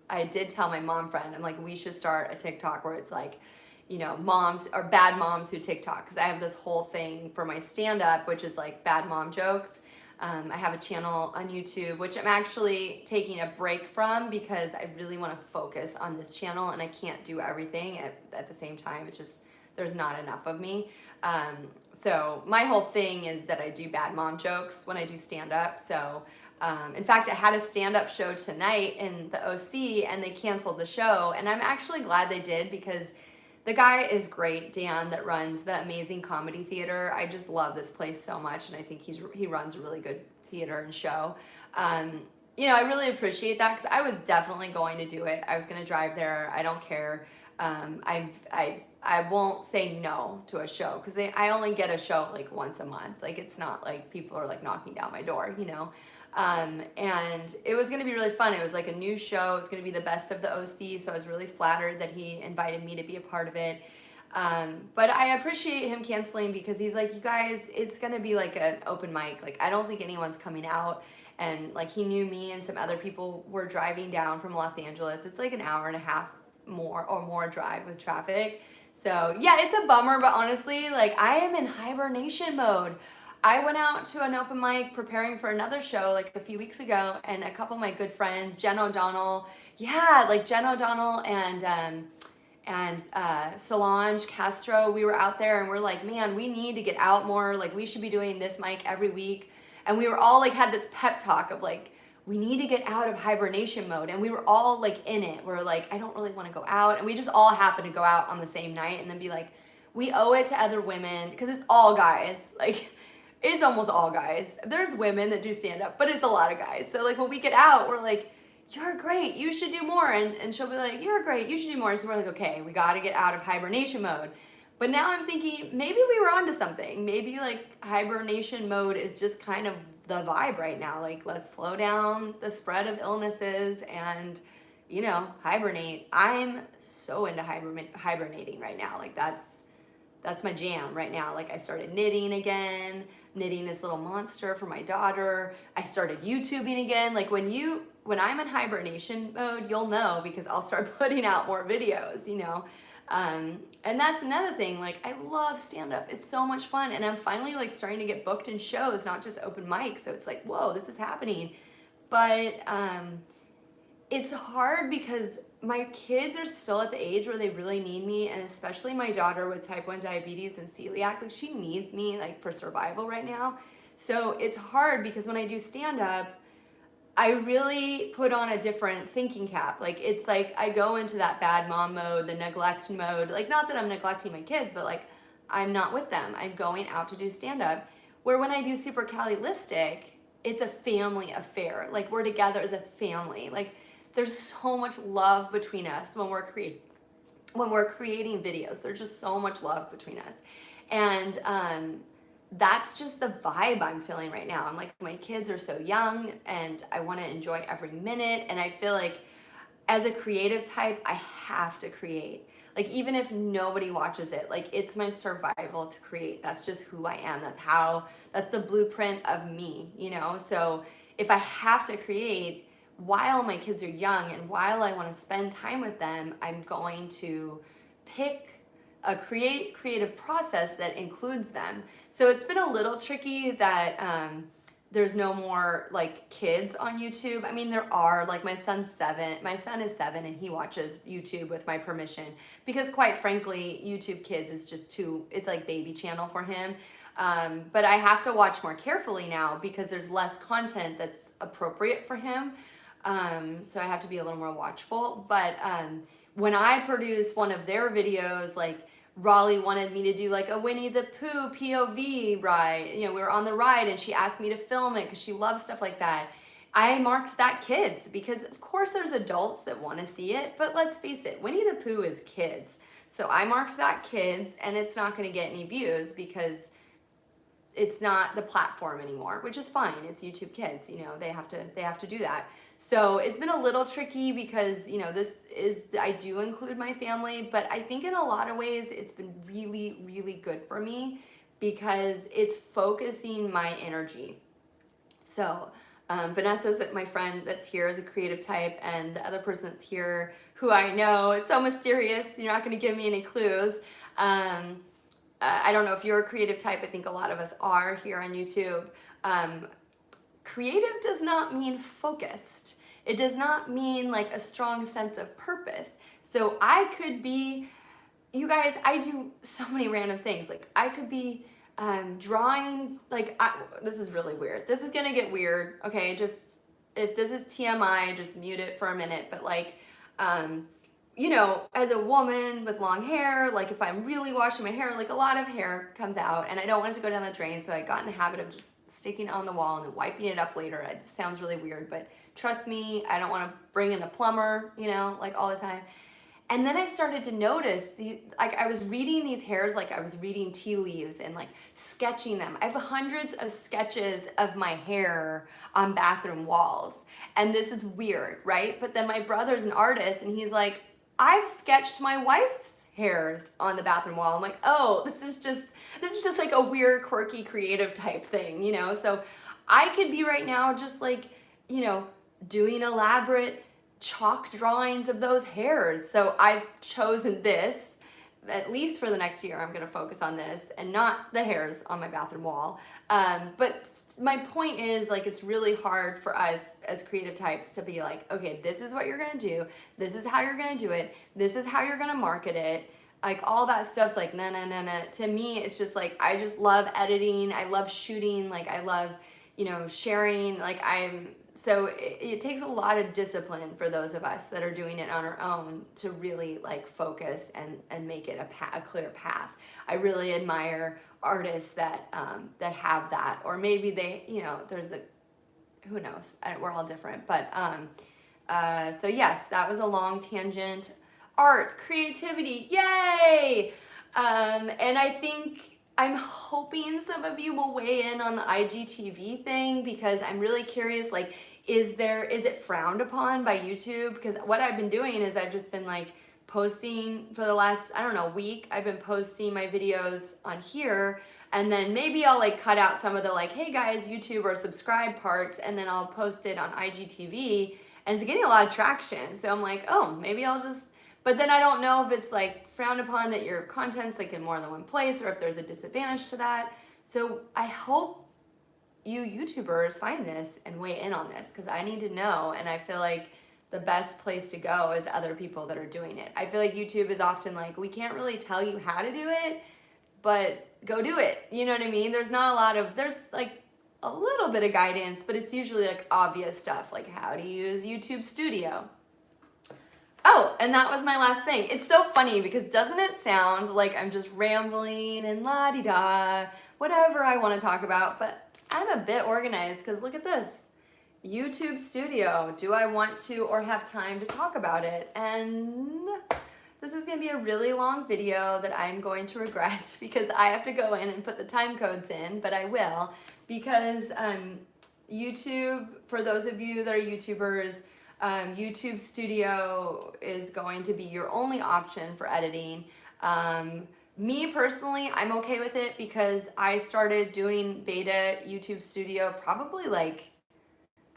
I did tell my mom friend, I'm like, we should start a TikTok where it's like, you know, moms or bad moms who TikTok. Because I have this whole thing for my stand-up, which is like bad mom jokes. I have a channel on YouTube, which I'm actually taking a break from because I really want to focus on this channel and I can't do everything at the same time. It's just, there's not enough of me. So my whole thing is that I do bad mom jokes when I do stand-up. So in fact, I had a stand-up show tonight in the OC and they canceled the show. And I'm actually glad they did because the guy is great, Dan, that runs the Amazing Comedy Theater. I just love this place so much, and I think he runs a really good theater and show. You know, I really appreciate that because I was definitely going to do it. I was going to drive there. I don't care. I won't say no to a show because I only get a show like once a month. Like, it's not like people are like knocking down my door, you know. And it was going to be really fun. It was like a new show. It was going to be the best of the OC. So I was really flattered that he invited me to be a part of it. But I appreciate him canceling because he's like, you guys, it's going to be like an open mic. Like, I don't think anyone's coming out. And like, he knew me and some other people were driving down from Los Angeles. It's like an hour and a half more drive with traffic. So yeah, it's a bummer, but honestly, like, I am in hibernation mode. I went out to an open mic preparing for another show like a few weeks ago, and a couple of my good friends, Jen O'Donnell, and Solange Castro, we were out there and we're like, man, we need to get out more. Like, we should be doing this mic every week. And we were all like, had this pep talk of like, we need to get out of hibernation mode. And we were all like in it. We're like, I don't really want to go out. And we just all happened to go out on the same night and then be like, we owe it to other women, because it's all guys. Like, it's almost all guys. There's women that do stand up, but it's a lot of guys. So like, when we get out, we're like, you're great, you should do more. And she'll be like, you're great, you should do more. So we're like, okay, we got to get out of hibernation mode. But now I'm thinking maybe we were onto something. Maybe like hibernation mode is just kind of the vibe right now. Like, let's slow down the spread of illnesses and, you know, hibernate. I'm so into hibernating right now. Like, that's my jam right now. Like, I started knitting again, knitting this little monster for my daughter. I started YouTubing again. Like, when I'm in hibernation mode, you'll know because I'll start putting out more videos, you know. And that's another thing. Like, I love stand-up. It's so much fun. And I'm finally like starting to get booked in shows, not just open mics. So it's like, whoa, this is happening. But it's hard because my kids are still at the age where they really need me, and especially my daughter with type 1 diabetes and celiac, like, she needs me like for survival right now. So it's hard because when I do stand-up, I really put on a different thinking cap. Like, it's like I go into that bad mom mode, the neglect mode. Like, not that I'm neglecting my kids, but like, I'm not with them. I'm going out to do stand-up. Where when I do Super Cali Land, it's a family affair. Like, we're together as a family. Like, there's so much love between us when we're creating videos. There's just so much love between us. And that's just the vibe I'm feeling right now. I'm like, my kids are so young and I want to enjoy every minute. And I feel like as a creative type, I have to create. Like, even if nobody watches it, like, it's my survival to create. That's just who I am. That's the blueprint of me, you know? So if I have to create while my kids are young and while I want to spend time with them, I'm going to pick a creative process that includes them. So it's been a little tricky that there's no more like kids on YouTube. I mean, there are, like my son is 7 and he watches YouTube with my permission because quite frankly, YouTube Kids is just it's like baby channel for him. But I have to watch more carefully now because there's less content that's appropriate for him. So I have to be a little more watchful. But when I produce one of their videos, like Raleigh wanted me to do like a Winnie the Pooh POV ride. You know, we were on the ride and she asked me to film it because she loves stuff like that. I marked that kids because of course there's adults that want to see it, but let's face it, Winnie the Pooh is kids. So I marked that kids, and it's not going to get any views because it's not the platform anymore, which is fine. It's YouTube Kids, you know, they have to do that. So it's been a little tricky because, you know, I do include my family, but I think in a lot of ways it's been really, really good for me because it's focusing my energy. So Vanessa's my friend that's here is a creative type, and the other person that's here who I know is so mysterious, you're not going to give me any clues. I don't know if you're a creative type. I think a lot of us are here on YouTube. Creative does not mean focused. It does not mean like a strong sense of purpose. So I could be, you guys, I do so many random things. Like I could be drawing, like, this is really weird. This is gonna get weird, okay? Just, if this is TMI, just mute it for a minute. But like, you know, as a woman with long hair, like if I'm really washing my hair, like a lot of hair comes out and I don't want it to go down the drain. So I got in the habit of just sticking it on the wall and then wiping it up later. It sounds really weird, but trust me, I don't want to bring in a plumber, you know, like all the time. And then I started to notice like I was reading these hairs, like I was reading tea leaves and like sketching them. I have hundreds of sketches of my hair on bathroom walls. And this is weird, right? But then my brother's an artist and he's like, I've sketched my wife's hairs on the bathroom wall. I'm like, oh, this is just like a weird, quirky, creative type thing, you know? So I could be right now just like, you know, doing elaborate chalk drawings of those hairs. So I've chosen this, at least for the next year, I'm going to focus on this and not the hairs on my bathroom wall. But my point is, like, it's really hard for us as creative types to be like, okay, this is what you're going to do. This is how you're going to do it. This is how you're going to market it. Like all that stuff's like, no. To me, it's just like, I just love editing. I love shooting. Like I love, you know, sharing. Like so it takes a lot of discipline for those of us that are doing it on our own to really like focus and make it a clear path. I really admire artists that have that, or maybe they, you know, who knows, we're all different. But so yes, that was a long tangent. Art, creativity, yay! And I think I'm hoping some of you will weigh in on the IGTV thing because I'm really curious, like, is it frowned upon by YouTube? Because what I've been doing is I've just been like posting for the last, I don't know, week. I've been posting my videos on here, and then maybe I'll like cut out some of the like, hey guys, YouTube or subscribe parts, and then I'll post it on IGTV, and it's getting a lot of traction. So I'm like, oh, maybe I'll just, but then I don't know if it's like frowned upon that your content's like in more than one place, or if there's a disadvantage to that. So I hope you YouTubers find this and weigh in on this, because I need to know, and I feel like the best place to go is other people that are doing it. I feel like YouTube is often like, we can't really tell you how to do it, but go do it. You know what I mean? There's like a little bit of guidance, but it's usually like obvious stuff, like how to use YouTube Studio. Oh, and that was my last thing. It's so funny because doesn't it sound like I'm just rambling and la-di-da, whatever I want to talk about, but I'm a bit organized because look at this. YouTube Studio. Do I want to or have time to talk about it? And this is going to be a really long video that I'm going to regret because I have to go in and put the time codes in, but I will, because YouTube, for those of you that are YouTubers, YouTube Studio is going to be your only option for editing. Me personally, I'm okay with it because I started doing beta YouTube Studio probably like,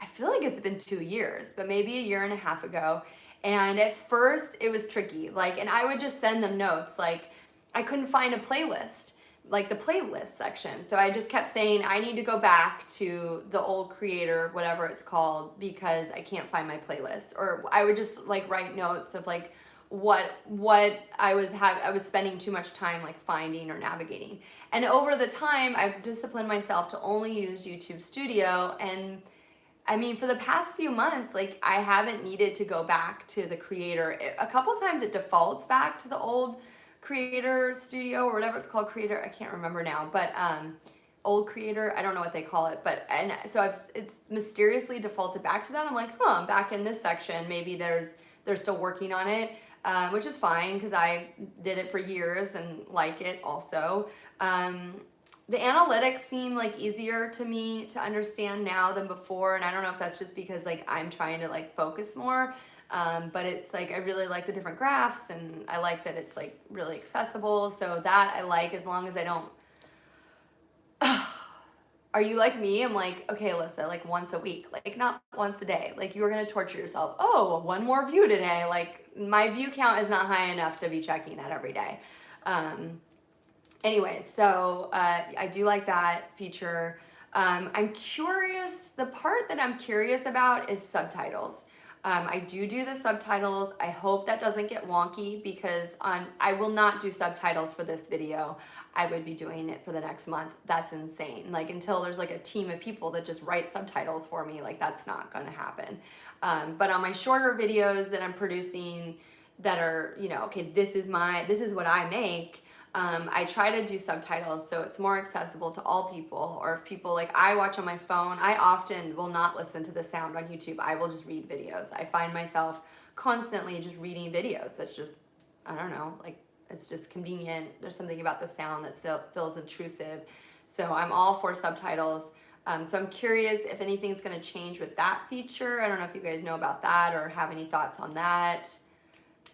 I feel like it's been 2 years, but maybe a year and a half ago. And at first it was tricky, like, and I would just send them notes. Like I couldn't find a playlist like the playlist section. So I just kept saying I need to go back to the old creator, whatever it's called, because I can't find my playlist. Or I would just like write notes of like what I was spending too much time like finding or navigating. And over the time I've disciplined myself to only use YouTube Studio, and I mean, for the past few months, like I haven't needed to go back to the creator. A couple times it defaults back to the old creator studio or whatever it's called, creator, I can't remember now, but old creator, I don't know what they call it, but and so it's mysteriously defaulted back to that. I'm like, I'm back in this section. Maybe they're still working on it, which is fine because I did it for years and like it also. The analytics seem like easier to me to understand now than before, and I don't know if that's just because like I'm trying to like focus more, but it's like I really like the different graphs, and I like that it's like really accessible, so that I like, as long as I don't are you like me? I'm like, okay, Alyssa, like once a week, like not once a day. Like you're gonna torture yourself. Oh, one more view today. Like my view count is not high enough to be checking that every day. Anyway, so I do like that feature. I'm curious, the part that I'm curious about is subtitles. I do the subtitles. I hope that doesn't get wonky, because I will not do subtitles for this video. I would be doing it for the next month. That's insane. Like until there's like a team of people that just write subtitles for me, like that's not gonna happen. But on my shorter videos that I'm producing that are, you know, okay, this is what I make, I try to do subtitles so it's more accessible to all people. Or if people, like I watch on my phone, I often will not listen to the sound on YouTube. I will just read videos. I find myself constantly just reading videos. That's just, I don't know, like it's just convenient. There's something about the sound that still feels intrusive. So I'm all for subtitles. So I'm curious if anything's gonna change with that feature. I don't know if you guys know about that or have any thoughts on that.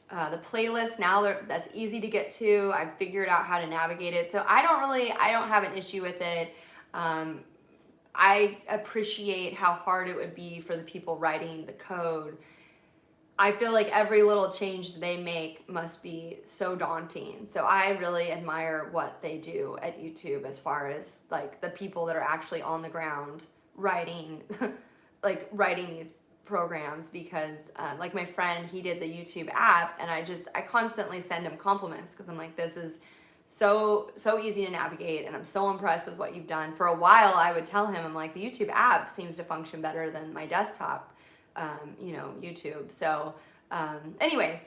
The playlist, now that's easy to get to. I've figured out how to navigate it. So I don't have an issue with it. I appreciate how hard it would be for the people writing the code. I feel like every little change they make must be so daunting. So I really admire what they do at YouTube as far as like the people that are actually on the ground writing, like writing these programs, because like my friend, he did the YouTube app, and I constantly send him compliments because I'm like, this is so easy to navigate, and I'm so impressed with what you've done. For a while I would tell him, I'm like, the YouTube app seems to function better than my desktop YouTube. So anyways,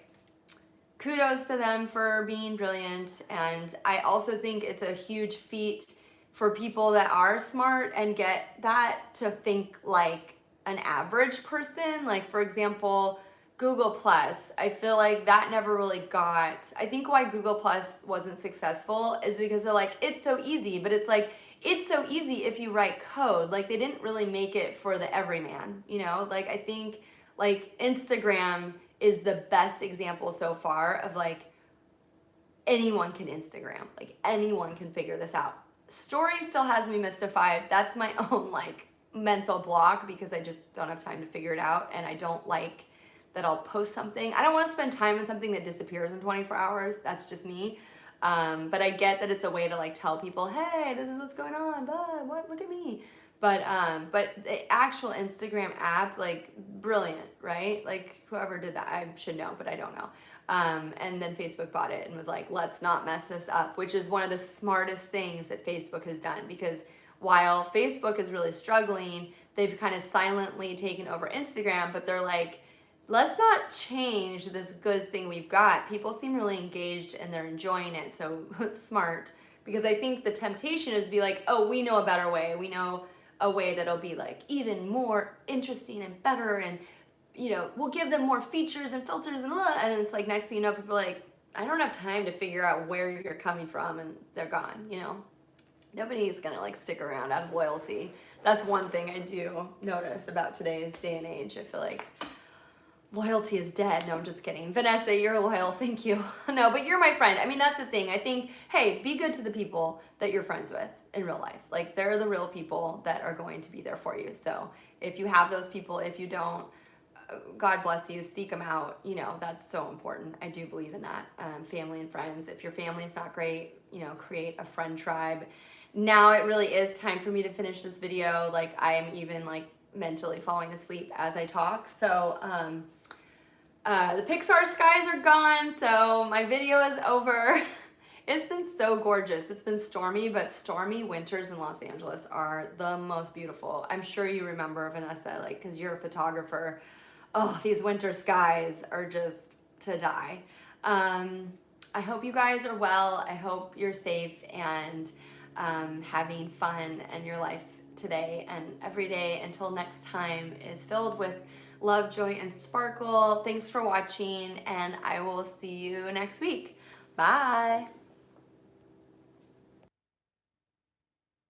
kudos to them for being brilliant. And I also think it's a huge feat for people that are smart and get that to think like an average person. Like for example, Google Plus, I feel like that never really got, I think why Google Plus wasn't successful is because they're like, it's so easy, but it's like, it's so easy if you write code. Like they didn't really make it for the everyman, you know? Like I think like Instagram is the best example so far of like anyone can Instagram, like anyone can figure this out. Story still has me mystified. That's my own like mental block because I just don't have time to figure it out, and I don't like that I'll post something. I don't want to spend time on something that disappears in 24 hours. That's just me. But I get that it's a way to like tell people, hey, this is what's going on, blah, what, look at me. But the actual Instagram app, like brilliant, right? Like whoever did that, I should know, but I don't know. And then Facebook bought it and was like, let's not mess this up, which is one of the smartest things that Facebook has done, because while Facebook is really struggling, they've kind of silently taken over Instagram, but they're like, let's not change this good thing we've got. People seem really engaged and they're enjoying it, so smart. Because I think the temptation is to be like, oh, we know a better way. We know a way that'll be like even more interesting and better, and you know, we'll give them more features and filters and blah. And it's like next thing you know, people are like, I don't have time to figure out where you're coming from, and they're gone, you know? Nobody's gonna like stick around out of loyalty. That's one thing I do notice about today's day and age. I feel like loyalty is dead. No, I'm just kidding. Vanessa, you're loyal. Thank you. No, but you're my friend. I mean, that's the thing. I think, hey, be good to the people that you're friends with in real life. Like they're the real people that are going to be there for you. So if you have those people, if you don't, God bless you, seek them out. You know, that's so important. I do believe in that. Family and friends. If your family is not great, you know, create a friend tribe. Now it really is time for me to finish this video. Like, I am even like mentally falling asleep as I talk. So the Pixar skies are gone, so my video is over. It's been so gorgeous. It's been stormy, but stormy winters in Los Angeles are the most beautiful. I'm sure you remember, Vanessa, like, because you're a photographer. Oh, these winter skies are just to die. I hope you guys are well. I hope you're safe and having fun, and your life today and every day until next time is filled with love, joy, and sparkle. Thanks for watching, and I will see you next week. Bye.